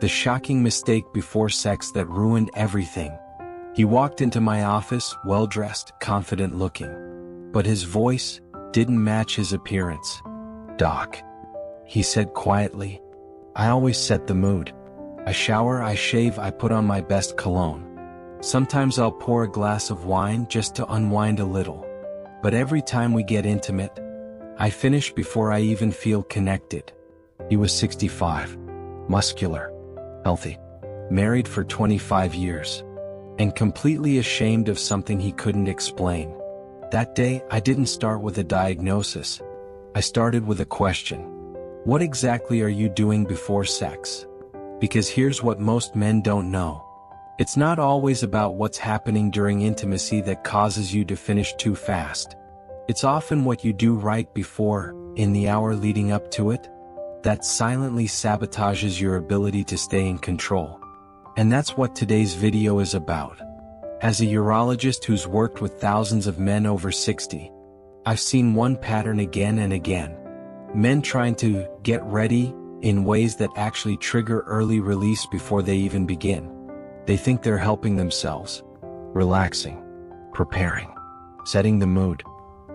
The shocking mistake before sex that ruined everything. He walked into my office, well-dressed, confident-looking. But his voice didn't match his appearance. "Doc," he said quietly, "I always set the mood. I shower, I shave, I put on my best cologne. Sometimes I'll pour a glass of wine just to unwind a little. But every time we get intimate, I finish before I even feel connected." He was 65, muscular, healthy, married for 25 years, and completely ashamed of something he couldn't explain. That day, I didn't start with a diagnosis. I started with a question. What exactly are you doing before sex? Because here's what most men don't know. It's not always about what's happening during intimacy that causes you to finish too fast. It's often what you do right before, in the hour leading up to it, that silently sabotages your ability to stay in control. And that's what today's video is about. As a urologist who's worked with thousands of men over 60, I've seen one pattern again and again. Men trying to get ready in ways that actually trigger early release before they even begin. They think they're helping themselves, relaxing, preparing, setting the mood.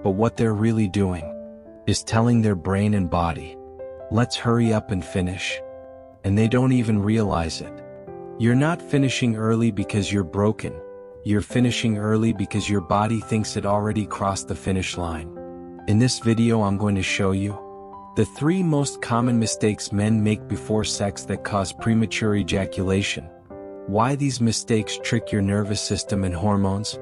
But what they're really doing is telling their brain and body, "Let's hurry up and finish." And they don't even realize it. You're not finishing early because you're broken. You're finishing early because your body thinks it already crossed the finish line. In this video, I'm going to show you the 3 most common mistakes men make before sex that cause premature ejaculation, why these mistakes trick your nervous system and hormones,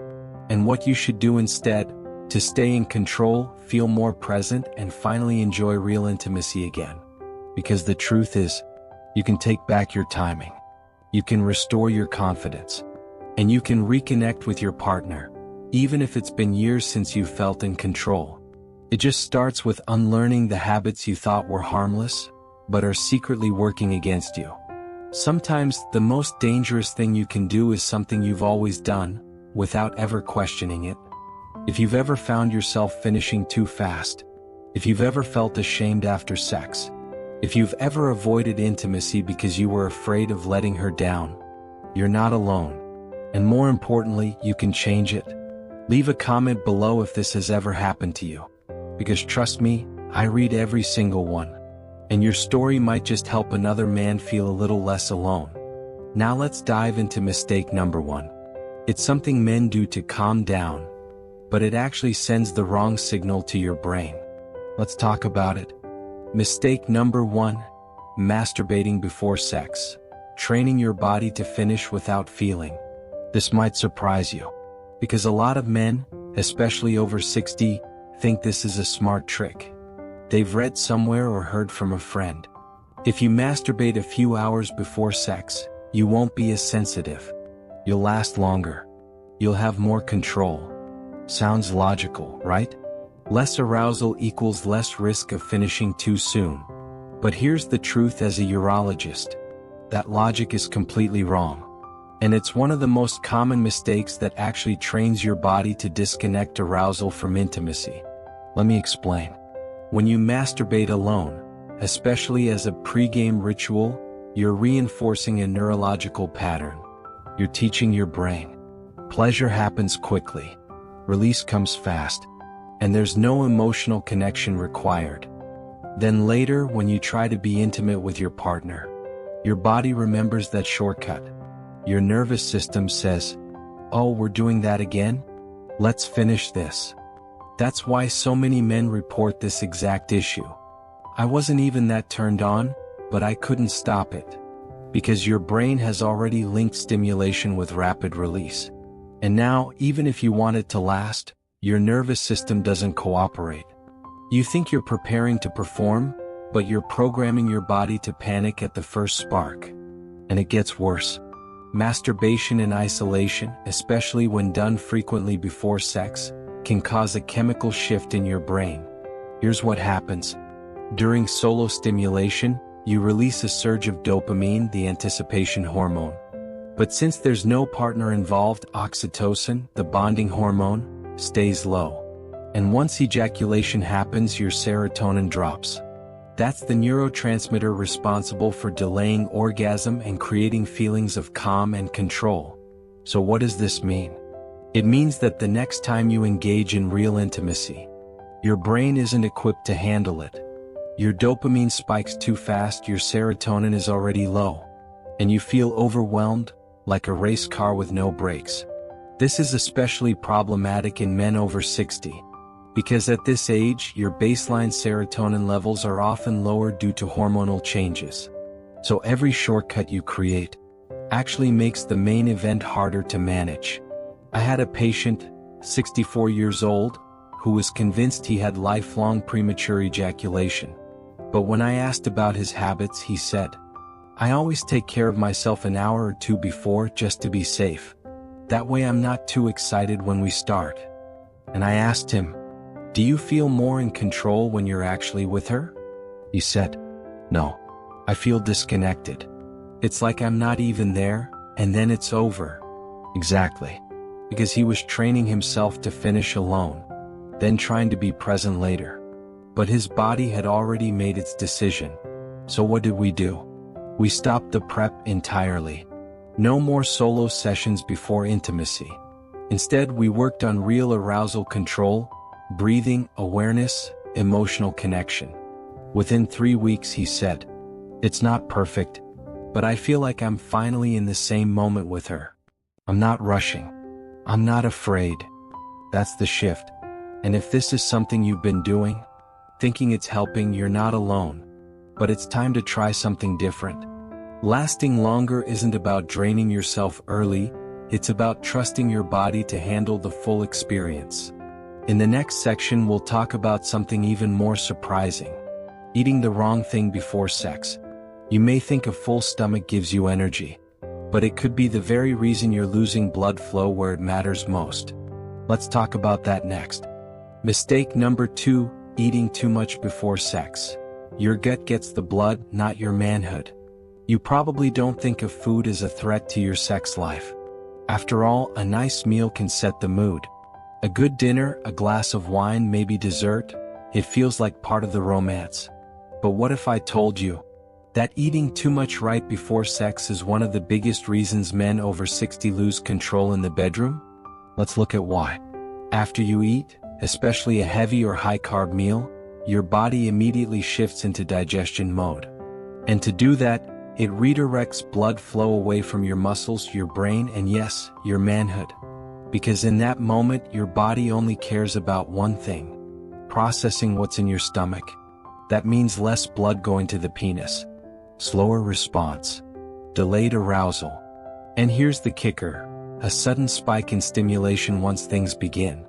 and what you should do instead to stay in control, feel more present, and finally enjoy real intimacy again. Because the truth is, you can take back your timing, you can restore your confidence, and you can reconnect with your partner, even if it's been years since you felt in control. It just starts with unlearning the habits you thought were harmless, but are secretly working against you. Sometimes the most dangerous thing you can do is something you've always done, without ever questioning it. If you've ever found yourself finishing too fast, if you've ever felt ashamed after sex, if you've ever avoided intimacy because you were afraid of letting her down, you're not alone. And more importantly, you can change it. Leave a comment below if this has ever happened to you. Because trust me, I read every single one. And your story might just help another man feel a little less alone. Now let's dive into mistake number 1. It's something men do to calm down, but it actually sends the wrong signal to your brain. Let's talk about it. Mistake number 1, masturbating before sex. Training your body to finish without feeling. This might surprise you, because a lot of men, especially over 60, think this is a smart trick. They've read somewhere or heard from a friend. If you masturbate a few hours before sex, you won't be as sensitive. You'll last longer. You'll have more control. Sounds logical, right? Less arousal equals less risk of finishing too soon. But here's the truth as a urologist. That logic is completely wrong. And it's one of the most common mistakes that actually trains your body to disconnect arousal from intimacy. Let me explain. When you masturbate alone, especially as a pre-game ritual, you're reinforcing a neurological pattern. You're teaching your brain. Pleasure happens quickly. Release comes fast. And there's no emotional connection required. Then later, when you try to be intimate with your partner, your body remembers that shortcut. Your nervous system says, "Oh, we're doing that again? Let's finish this." That's why so many men report this exact issue. "I wasn't even that turned on, but I couldn't stop it." Because your brain has already linked stimulation with rapid release. And now, even if you want it to last, your nervous system doesn't cooperate. You think you're preparing to perform, but you're programming your body to panic at the first spark. And it gets worse. Masturbation in isolation, especially when done frequently before sex, can cause a chemical shift in your brain. Here's what happens. During solo stimulation, you release a surge of dopamine, the anticipation hormone. But since there's no partner involved, oxytocin, the bonding hormone, stays low. And once ejaculation happens, your serotonin drops. That's the neurotransmitter responsible for delaying orgasm and creating feelings of calm and control. So what does this mean? It means that the next time you engage in real intimacy, your brain isn't equipped to handle it. Your dopamine spikes too fast, your serotonin is already low, and you feel overwhelmed, like a race car with no brakes. This is especially problematic in men over 60, because at this age, your baseline serotonin levels are often lower due to hormonal changes. So every shortcut you create actually makes the main event harder to manage. I had a patient, 64 years old, who was convinced he had lifelong premature ejaculation. But when I asked about his habits, he said, "I always take care of myself an hour or two before just to be safe. That way I'm not too excited when we start." And I asked him, "Do you feel more in control when you're actually with her?" He said, "No. I feel disconnected. It's like I'm not even there, and then it's over." Exactly. Because he was training himself to finish alone, then trying to be present later. But his body had already made its decision. So what did we do? We stopped the prep entirely. No more solo sessions before intimacy. Instead, we worked on real arousal control, breathing, awareness, emotional connection. Within 3 weeks, he said, "It's not perfect, but I feel like I'm finally in the same moment with her. I'm not rushing. I'm not afraid." That's the shift. And if this is something you've been doing, thinking it's helping, you're not alone. But it's time to try something different. Lasting longer isn't about draining yourself early, it's about trusting your body to handle the full experience. In the next section, we'll talk about something even more surprising: eating the wrong thing before sex. You may think a full stomach gives you energy, but it could be the very reason you're losing blood flow where it matters most. Let's talk about that next. Mistake number 2, eating too much before sex. Your gut gets the blood, not your manhood. You probably don't think of food as a threat to your sex life. After all, a nice meal can set the mood. A good dinner, a glass of wine, maybe dessert, it feels like part of the romance. But what if I told you that eating too much right before sex is one of the biggest reasons men over 60 lose control in the bedroom? Let's look at why. After you eat, especially a heavy or high-carb meal, your body immediately shifts into digestion mode. And to do that, it redirects blood flow away from your muscles, your brain, and yes, your manhood. Because in that moment, your body only cares about one thing: processing what's in your stomach. That means less blood going to the penis, slower response, delayed arousal. And here's the kicker: a sudden spike in stimulation once things begin.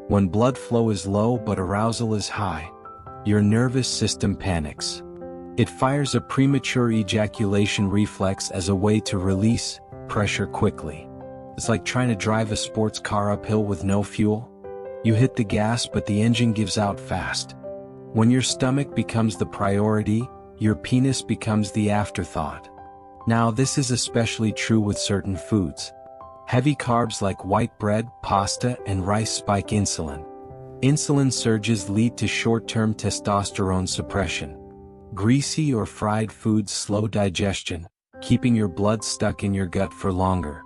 When blood flow is low but arousal is high, your nervous system panics. It fires a premature ejaculation reflex as a way to release pressure quickly. It's like trying to drive a sports car uphill with no fuel. You hit the gas, but the engine gives out fast. When your stomach becomes the priority, your penis becomes the afterthought. Now, this is especially true with certain foods. Heavy carbs like white bread, pasta, and rice spike insulin. Insulin surges lead to short-term testosterone suppression. Greasy or fried foods slow digestion, keeping your blood stuck in your gut for longer.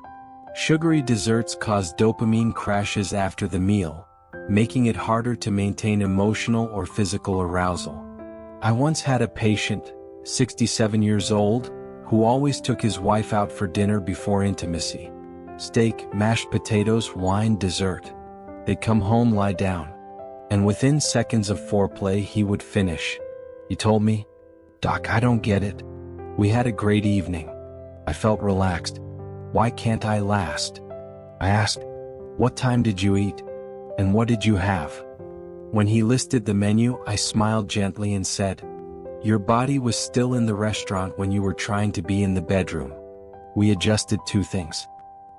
Sugary desserts cause dopamine crashes after the meal, making it harder to maintain emotional or physical arousal. I once had a patient, 67 years old, who always took his wife out for dinner before intimacy. Steak, mashed potatoes, wine, dessert. They'd come home, lie down, and within seconds of foreplay he would finish. He told me, "Doc, I don't get it. We had a great evening. I felt relaxed. Why can't I last?" I asked, "What time did you eat? And what did you have?" When he listed the menu, I smiled gently and said, "Your body was still in the restaurant when you were trying to be in the bedroom." We adjusted 2 things.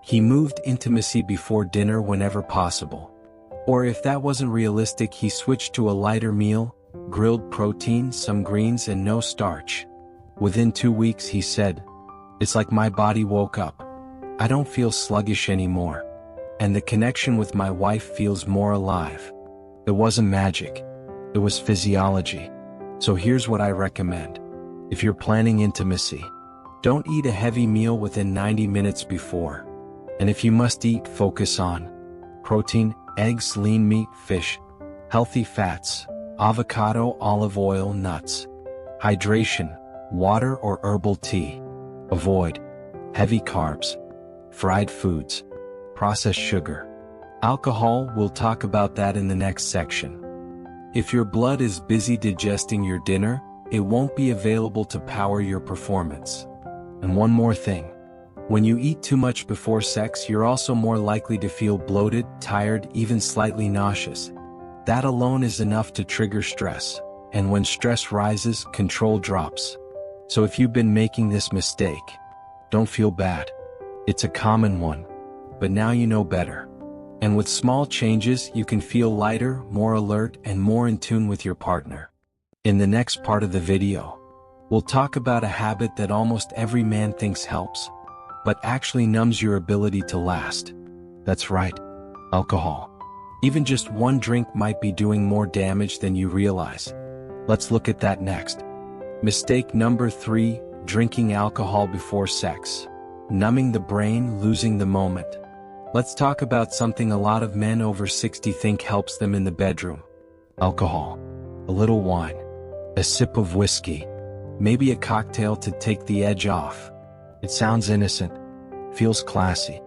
He moved intimacy before dinner whenever possible. Or if that wasn't realistic, he switched to a lighter meal, grilled protein, some greens, and no starch. Within 2 weeks, he said, "It's like my body woke up. I don't feel sluggish anymore. And the connection with my wife feels more alive." It wasn't magic. It was physiology. So here's what I recommend. If you're planning intimacy, don't eat a heavy meal within 90 minutes before. And if you must eat, focus on protein, eggs, lean meat, fish, healthy fats, avocado, olive oil, nuts. Hydration, water or herbal tea. Avoid heavy carbs, fried foods, processed sugar. Alcohol, we'll talk about that in the next section. If your blood is busy digesting your dinner, it won't be available to power your performance. And one more thing. When you eat too much before sex, you're also more likely to feel bloated, tired, even slightly nauseous. That alone is enough to trigger stress. And when stress rises, control drops. So if you've been making this mistake, don't feel bad. It's a common one. But now you know better. And with small changes, you can feel lighter, more alert, and more in tune with your partner. In the next part of the video, we'll talk about a habit that almost every man thinks helps, but actually numbs your ability to last. That's right, alcohol. Even just one drink might be doing more damage than you realize. Let's look at that next. Mistake number 3, drinking alcohol before sex. Numbing the brain, losing the moment. Let's talk about something a lot of men over 60 think helps them in the bedroom. Alcohol. A little wine. A sip of whiskey. Maybe a cocktail to take the edge off. It sounds innocent. Feels classy.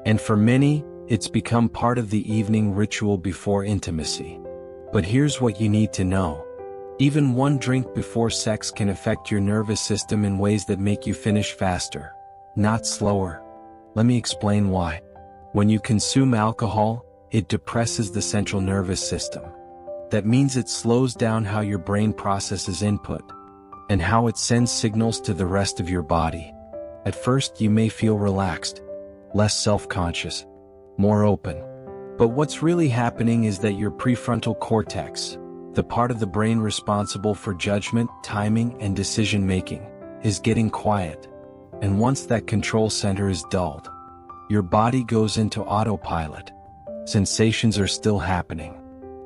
And for many, it's become part of the evening ritual before intimacy. But here's what you need to know. Even one drink before sex can affect your nervous system in ways that make you finish faster, not slower. Let me explain why. When you consume alcohol, it depresses the central nervous system. That means it slows down how your brain processes input and how it sends signals to the rest of your body. At first, you may feel relaxed, less self-conscious, more open. But what's really happening is that your prefrontal cortex, the part of the brain responsible for judgment, timing, and decision-making, is getting quiet. And once that control center is dulled, your body goes into autopilot. Sensations are still happening,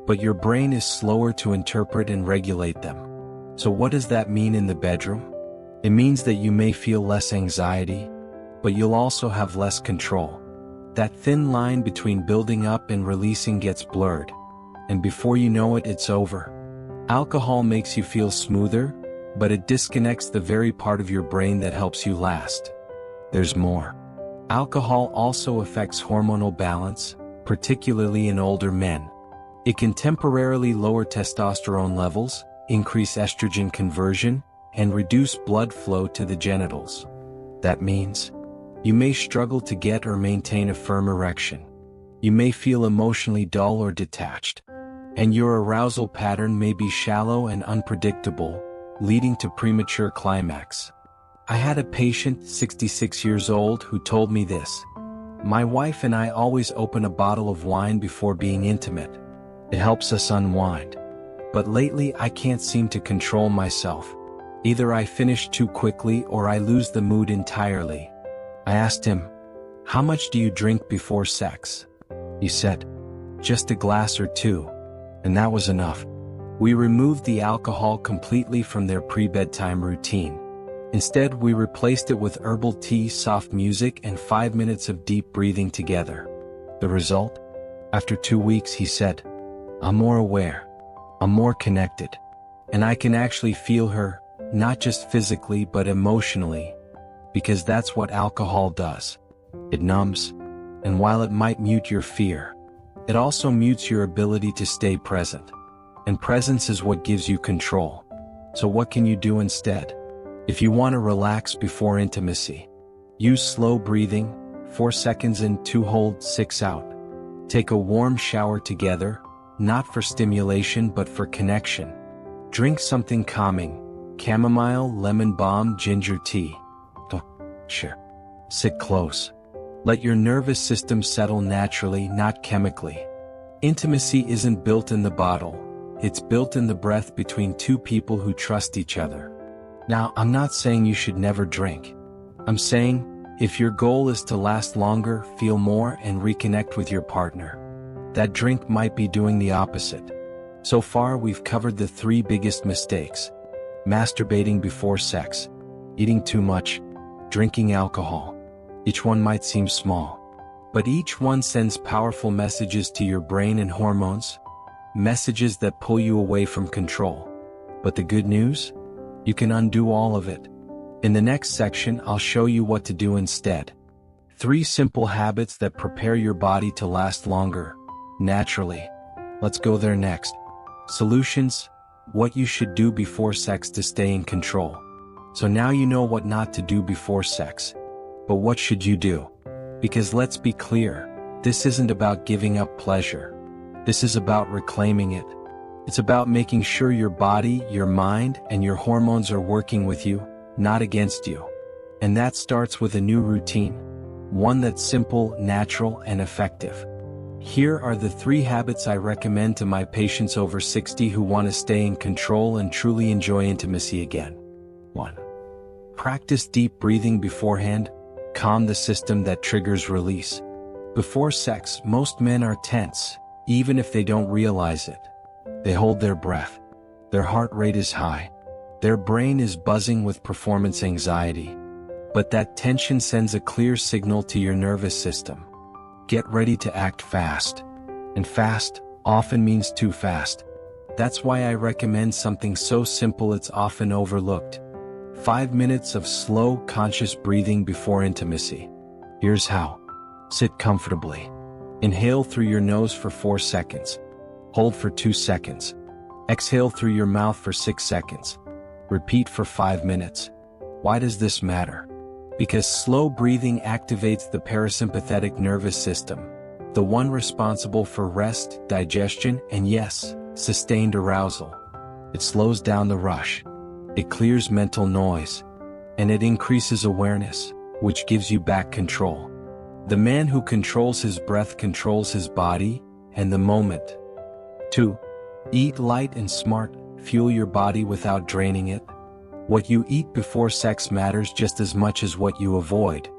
but your brain is slower to interpret and regulate them. So what does that mean in the bedroom? It means that you may feel less anxiety, but you'll also have less control. That thin line between building up and releasing gets blurred. And before you know it, it's over. Alcohol makes you feel smoother, but it disconnects the very part of your brain that helps you last. There's more. Alcohol also affects hormonal balance, particularly in older men. It can temporarily lower testosterone levels, increase estrogen conversion, and reduce blood flow to the genitals. That means you may struggle to get or maintain a firm erection. You may feel emotionally dull or detached. And your arousal pattern may be shallow and unpredictable, leading to premature climax. I had a patient, 66 years old, who told me this. My wife and I always open a bottle of wine before being intimate. It helps us unwind. But lately I can't seem to control myself. Either I finish too quickly or I lose the mood entirely. I asked him, "How much do you drink before sex?" He said, "Just a glass or two." And that was enough. We removed the alcohol completely from their pre-bedtime routine. Instead, we replaced it with herbal tea, soft music, and 5 minutes of deep breathing together. The result? After 2 weeks, he said, "I'm more aware. I'm more connected. And I can actually feel her, not just physically but emotionally." Because that's what alcohol does. It numbs. And while it might mute your fear, it also mutes your ability to stay present. And presence is what gives you control. So what can you do instead? If you want to relax before intimacy, use slow breathing, 4 seconds in, 2 hold, 6 out. Take a warm shower together, not for stimulation but for connection. Drink something calming, chamomile, lemon balm, ginger tea. Sure. Sit close. Let your nervous system settle naturally, not chemically. Intimacy isn't built in the bottle. It's built in the breath between two people who trust each other. Now, I'm not saying you should never drink. I'm saying, if your goal is to last longer, feel more, and reconnect with your partner, that drink might be doing the opposite. So far, we've covered the 3 biggest mistakes: masturbating before sex, eating too much, drinking alcohol. Each one might seem small, but each one sends powerful messages to your brain and hormones, messages that pull you away from control. But the good news? You can undo all of it. In the next section, I'll show you what to do instead. 3 simple habits that prepare your body to last longer, naturally. Let's go there next. Solutions: what you should do before sex to stay in control. So now you know what not to do before sex. But what should you do? Because let's be clear, this isn't about giving up pleasure. This is about reclaiming it. It's about making sure your body, your mind, and your hormones are working with you, not against you. And that starts with a new routine. One that's simple, natural, and effective. Here are the 3 habits I recommend to my patients over 60 who want to stay in control and truly enjoy intimacy again. 1. Practice deep breathing beforehand. Calm the system that triggers release. Before sex, most men are tense, even if they don't realize it. They hold their breath. Their heart rate is high. Their brain is buzzing with performance anxiety. But that tension sends a clear signal to your nervous system. Get ready to act fast. And fast often means too fast. That's why I recommend something so simple it's often overlooked. 5 minutes of slow, conscious breathing before intimacy. Here's how. Sit comfortably. Inhale through your nose for 4 seconds. Hold for 2 seconds. Exhale through your mouth for 6 seconds. Repeat for 5 minutes. Why does this matter? Because slow breathing activates the parasympathetic nervous system, the one responsible for rest, digestion, and yes, sustained arousal. It slows down the rush. It clears mental noise. And it increases awareness, which gives you back control. The man who controls his breath controls his body and the moment. 2. Eat light and smart. Fuel your body without draining it. What you eat before sex matters just as much as what you avoid.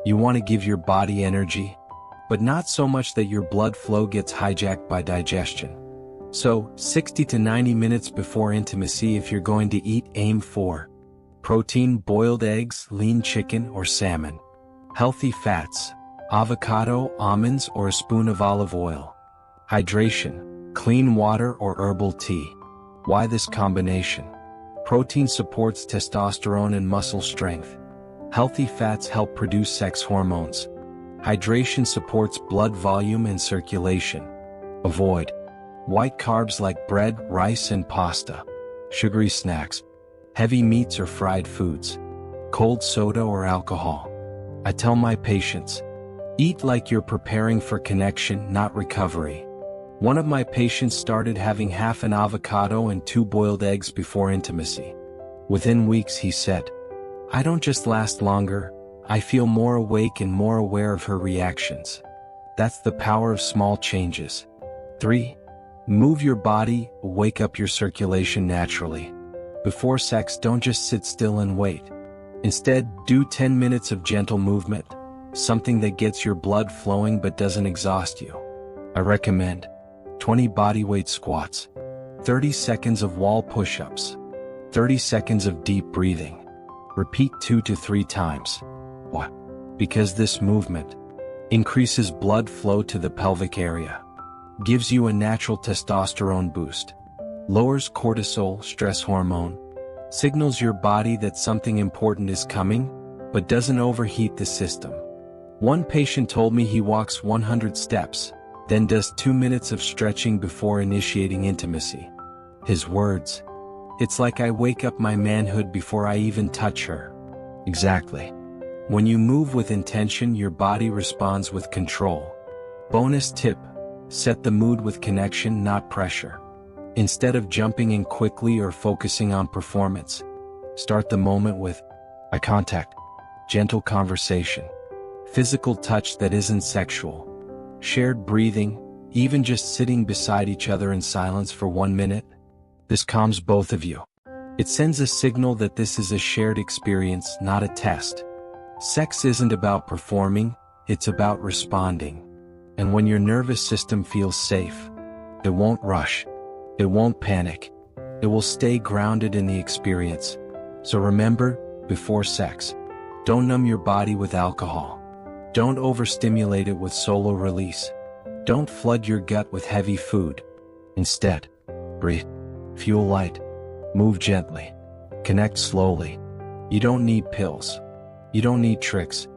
You want to give your body energy, but not so much that your blood flow gets hijacked by digestion. So, 60 to 90 minutes before intimacy if you're going to eat, aim for protein, boiled eggs, lean chicken or salmon. Healthy fats, avocado, almonds or a spoon of olive oil. Hydration, clean water or herbal tea. Why this combination? Protein supports testosterone and muscle strength. Healthy fats help produce sex hormones. Hydration supports blood volume and circulation. Avoid white carbs like bread, rice and pasta. Sugary snacks. Heavy meats or fried foods. Cold soda or alcohol. I tell my patients, eat like you're preparing for connection, not recovery. One of my patients started having half an avocado and 2 boiled eggs before intimacy. Within weeks he said, I don't just last longer, I feel more awake and more aware of her reactions. That's the power of small changes. 3. Move your body, wake up your circulation naturally. Before sex, don't just sit still and wait. Instead, do 10 minutes of gentle movement, something that gets your blood flowing but doesn't exhaust you. I recommend 20 bodyweight squats, 30 seconds of wall push-ups, 30 seconds of deep breathing. Repeat 2 to 3 times. Why? Because this movement increases blood flow to the pelvic area, gives you a natural testosterone boost, lowers cortisol, stress hormone, signals your body that something important is coming, but doesn't overheat the system. One patient told me he walks 100 steps, then does 2 minutes of stretching before initiating intimacy. His words, it's like I wake up my manhood before I even touch her. Exactly. When you move with intention, your body responds with control. Bonus tip, set the mood with connection, not pressure. Instead of jumping in quickly or focusing on performance, start the moment with eye contact, gentle conversation, physical touch that isn't sexual. Shared breathing, even just sitting beside each other in silence for 1 minute. This calms both of you. It sends a signal that this is a shared experience, not a test. Sex isn't about performing, it's about responding. And when your nervous system feels safe, it won't rush. It won't panic. It will stay grounded in the experience. So remember, before sex, don't numb your body with alcohol. Don't overstimulate it with solo release. Don't flood your gut with heavy food. Instead, breathe, fuel light, move gently, connect slowly. You don't need pills. You don't need tricks.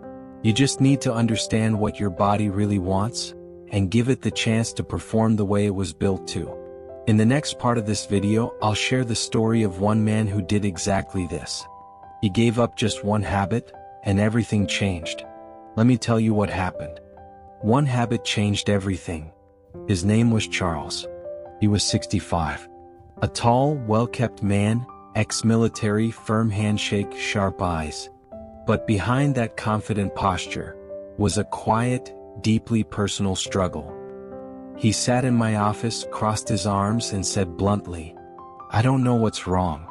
You just need to understand what your body really wants and give it the chance to perform the way it was built to. In the next part of this video, I'll share the story of one man who did exactly this. He gave up just one habit, and everything changed. Let me tell you what happened. One habit changed everything. His name was Charles. He was 65. A tall, well-kept man, ex-military, firm handshake, sharp eyes. But behind that confident posture was a quiet, deeply personal struggle. He sat in my office, crossed his arms, and said bluntly, "I don't know what's wrong.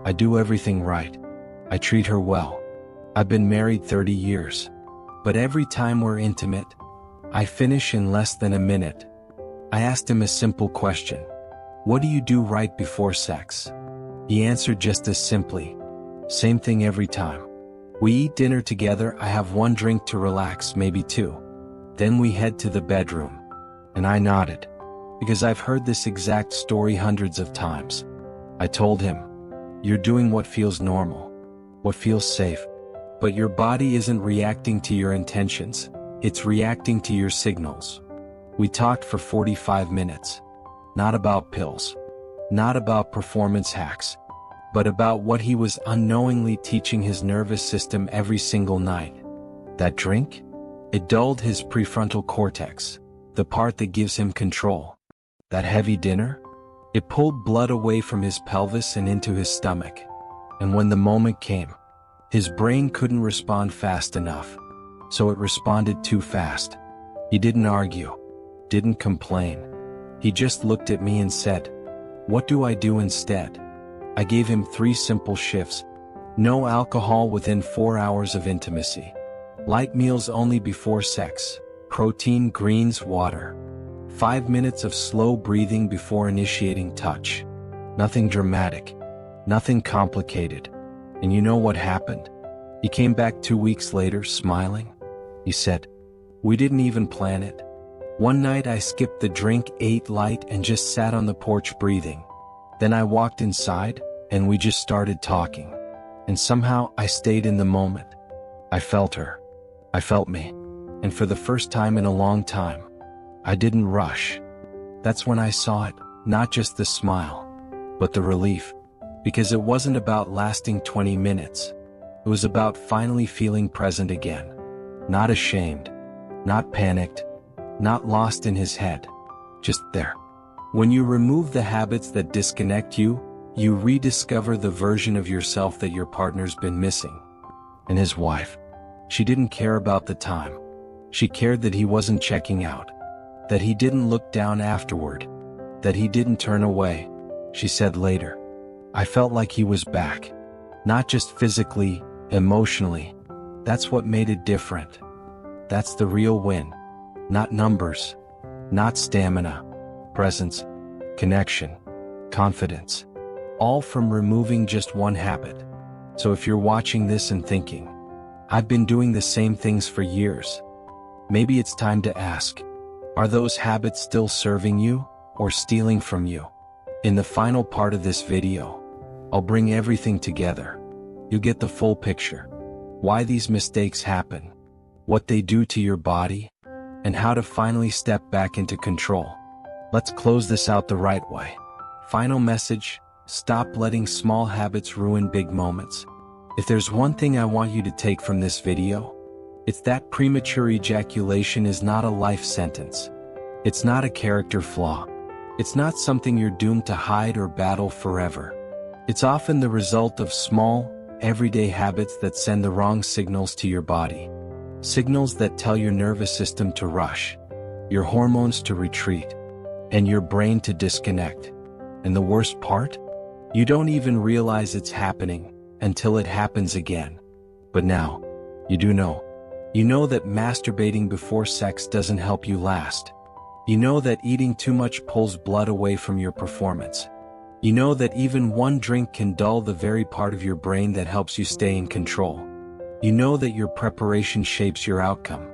I do everything right. I treat her well. I've been married 30 years. But every time we're intimate, I finish in less than a minute." I asked him a simple question. "What do you do right before sex?" He answered just as simply, "Same thing every time. We eat dinner together, I have one drink to relax, maybe two. Then we head to the bedroom." And I nodded, because I've heard this exact story hundreds of times. I told him, "You're doing what feels normal, what feels safe. But your body isn't reacting to your intentions, it's reacting to your signals." We talked for 45 minutes. Not about pills, not about performance hacks, but about what he was unknowingly teaching his nervous system every single night. That drink? It dulled his prefrontal cortex, the part that gives him control. That heavy dinner? It pulled blood away from his pelvis and into his stomach. And when the moment came, his brain couldn't respond fast enough. So it responded too fast. He didn't argue, didn't complain. He just looked at me and said, "What do I do instead?" I gave him 3 simple shifts. No alcohol within 4 hours of intimacy. Light meals only before sex. Protein, greens, water. 5 minutes of slow breathing before initiating touch. Nothing dramatic. Nothing complicated. And you know what happened? He came back 2 weeks later, smiling. He said, "We didn't even plan it. One night I skipped the drink, ate light, and just sat on the porch breathing. Then I walked inside, and we just started talking. And somehow I stayed in the moment. I felt her. I felt me. And for the first time in a long time, I didn't rush." That's when I saw it, not just the smile, but the relief. Because it wasn't about lasting 20 minutes. It was about finally feeling present again. Not ashamed, not panicked, not lost in his head. Just there. When you remove the habits that disconnect you, you rediscover the version of yourself that your partner's been missing. And his wife, she didn't care about the time. She cared that he wasn't checking out, that he didn't look down afterward, that he didn't turn away. She said later, "I felt like he was back. Not just physically, emotionally. That's what made it different. That's the real win. Not numbers, not stamina, presence, connection, confidence. All from removing just one habit." So if you're watching this and thinking, "I've been doing the same things for years," maybe it's time to ask, are those habits still serving you or stealing from you? In the final part of this video, I'll bring everything together. You'll get the full picture. Why these mistakes happen, what they do to your body, and how to finally step back into control. Let's close this out the right way. Final message: stop letting small habits ruin big moments. If there's one thing I want you to take from this video, it's that premature ejaculation is not a life sentence. It's not a character flaw. It's not something you're doomed to hide or battle forever. It's often the result of small, everyday habits that send the wrong signals to your body. Signals that tell your nervous system to rush, your hormones to retreat, and your brain to disconnect. And the worst part? You don't even realize it's happening until it happens again. But now, you do know. You know that masturbating before sex doesn't help you last. You know that eating too much pulls blood away from your performance. You know that even one drink can dull the very part of your brain that helps you stay in control. You know that your preparation shapes your outcome.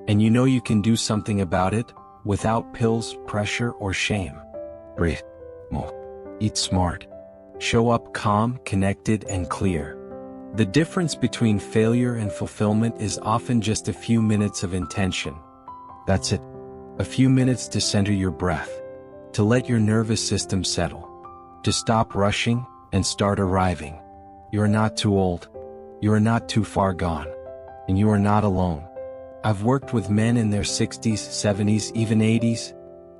And you know you can do something about it, without pills, pressure, or shame. Breathe more. Eat smart. Show up calm, connected, and clear. The difference between failure and fulfillment is often just a few minutes of intention. That's it. A few minutes to center your breath, to let your nervous system settle, to stop rushing and start arriving. You are not too old. You are not too far gone. And you are not alone. I've worked with men in their 60s, 70s, even 80s,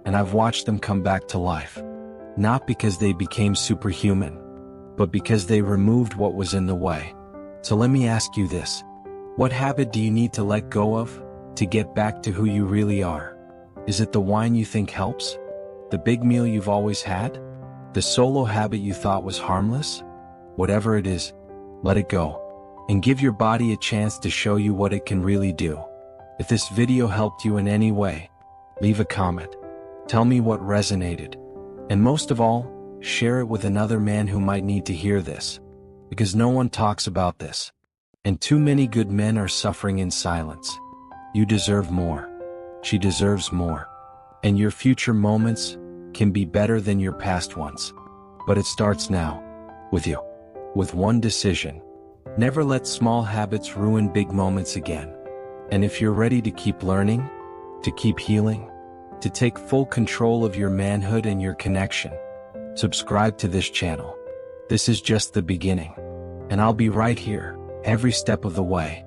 and I've watched them come back to life. Not because they became superhuman, but because they removed what was in the way. So let me ask you this. What habit do you need to let go of to get back to who you really are? Is it the wine you think helps? The big meal you've always had? The solo habit you thought was harmless? Whatever it is, let it go. And give your body a chance to show you what it can really do. If this video helped you in any way, leave a comment. Tell me what resonated. And most of all, share it with another man who might need to hear this. Because no one talks about this. And too many good men are suffering in silence. You deserve more. She deserves more. And your future moments can be better than your past ones. But it starts now. With you. With one decision. Never let small habits ruin big moments again. And if you're ready to keep learning, to keep healing, to take full control of your manhood and your connection, subscribe to this channel. This is just the beginning. And I'll be right here, every step of the way.